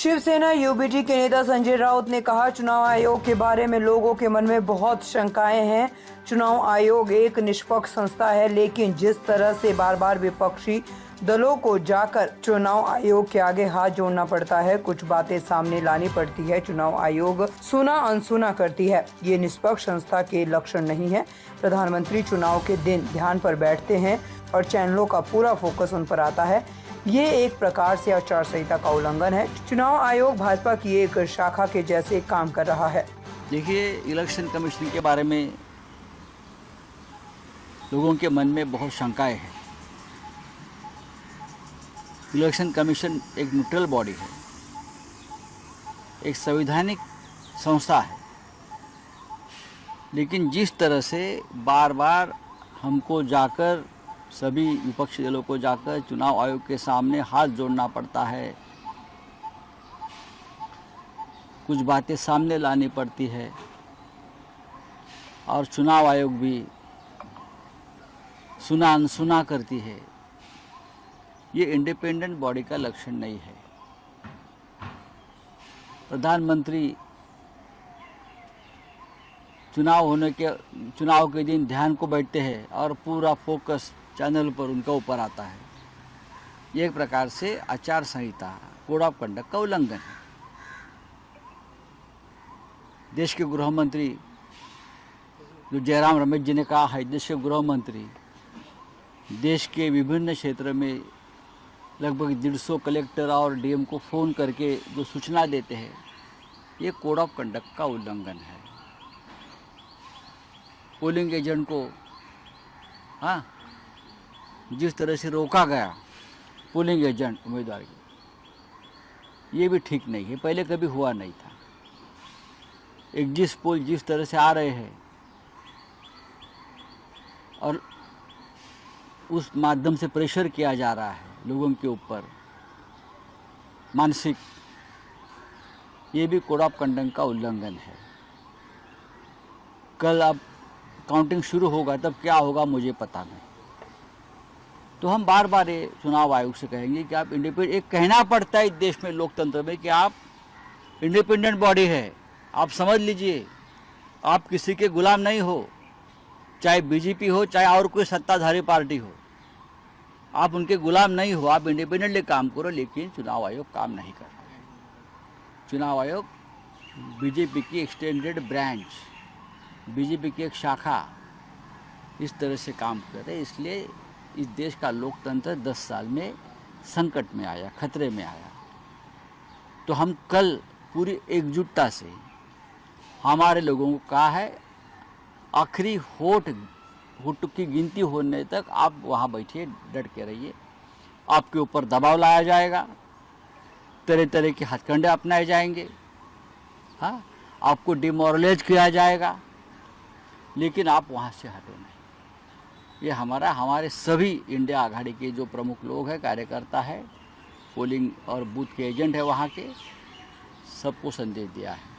Shiv Sena UBT के नेता संजय राउत ने कहा, चुनाव आयोग के बारे में लोगों के मन में बहुत शंकाएं हैं। चुनाव आयोग एक निष्पक्ष संस्था है, लेकिन जिस तरह से बार बार विपक्षी दलों को जाकर चुनाव आयोग के आगे हाथ जोड़ना पड़ता है, कुछ बातें सामने लानी पड़ती है, चुनाव आयोग सुना अनसुना करती है, ये निष्पक्ष संस्था के लक्षण नहीं है। प्रधानमंत्री चुनाव के दिन ध्यान पर बैठते हैं और चैनलों का पूरा फोकस उन पर आता है। ये एक प्रकार से आचार संहिता का उल्लंघन है। चुनाव आयोग भाजपा की एक शाखा के जैसे काम कर रहा है। देखिए, इलेक्शन कमीशन के बारे में लोगों के मन में बहुत शंकाएं हैं। इलेक्शन कमीशन एक न्यूट्रल बॉडी है, एक संवैधानिक संस्था है, लेकिन जिस तरह से बार बार हमको जाकर सभी विपक्षी दलों को जाकर चुनाव आयोग के सामने हाथ जोड़ना पड़ता है, कुछ बातें सामने लानी पड़ती है और चुनाव आयोग भी सुना अनसुना करती है, ये इंडिपेंडेंट बॉडी का लक्षण नहीं है। प्रधानमंत्री चुनाव के दिन ध्यान को बैठते हैं और पूरा फोकस चैनल पर उनका ऊपर आता है। ये एक प्रकार से आचार संहिता, कोड ऑफ कंडक्ट का उल्लंघन है। देश के गृह मंत्री जो जयराम रमेश जी ने कहा है, देश के गृह मंत्री देश के विभिन्न क्षेत्र में लगभग 150 कलेक्टर और डीएम को फ़ोन करके जो सूचना देते हैं, ये कोड ऑफ कंडक्ट का उल्लंघन है। पोलिंग एजेंट को जिस तरह से रोका गया पोलिंग एजेंट उम्मीदवार की, ये भी ठीक नहीं है, पहले कभी हुआ नहीं था। एग्जिट पोल जिस तरह से आ रहे हैं और उस माध्यम से प्रेशर किया जा रहा है लोगों के ऊपर मानसिक, ये भी कोड ऑफ कंडक्ट का उल्लंघन है। कल अब काउंटिंग शुरू होगा, तब क्या होगा मुझे पता नहीं। तो हम बार बार ये चुनाव आयोग से कहेंगे कि आप इंडिपेंडेंट, एक कहना पड़ता है इस देश में लोकतंत्र में कि आप इंडिपेंडेंट बॉडी है, आप समझ लीजिए, आप किसी के गुलाम नहीं हो, चाहे बीजेपी हो चाहे और कोई सत्ताधारी पार्टी हो, आप उनके गुलाम नहीं हो, आप इंडिपेंडेंटली काम करो। लेकिन चुनाव आयोग काम नहीं करता है। चुनाव आयोग बीजेपी की एक्सटेंडेड ब्रांच, बीजेपी की एक शाखा इस तरह से काम कर रहे, इसलिए इस देश का लोकतंत्र 10 साल में संकट में आया, खतरे में आया। तो हम कल पूरी एकजुटता से हमारे लोगों को कहा है, आखिरी होठ की गिनती होने तक आप वहाँ बैठिए, डट के रहिए, आपके ऊपर दबाव लाया जाएगा, तरह तरह के हथकंडे अपनाए जाएंगे, आपको डिमोरलाइज किया जाएगा, लेकिन आप वहाँ से हटो नहीं। ये हमारे सभी इंडिया आघाड़ी के जो प्रमुख लोग हैं, कार्यकर्ता है, पोलिंग और बूथ के एजेंट है, वहाँ के सबको संदेश दिया है।